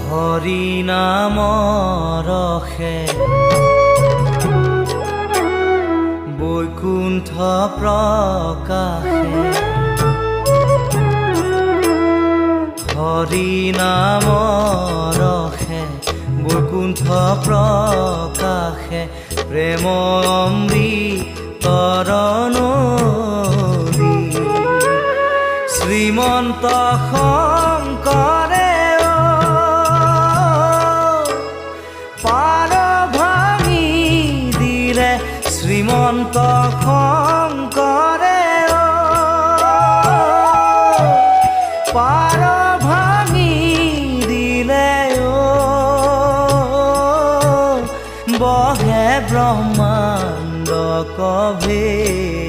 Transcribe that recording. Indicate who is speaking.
Speaker 1: হৰি নামৰ ৰসে বৈকুণ্ঠ প্ৰকাশে হৰি নামৰ ৰসে বৈকুণ্ঠ প্ৰকাশে প্ৰেম অমৃতৰ নদী শ্ৰীমন্ত শংকৰে পাৰ ভাঙি দিলে শ্ৰীমন্ত শংকৰে পাৰ ভাঙি দিলে বহে ব্ৰহ্মাণ্ড কভে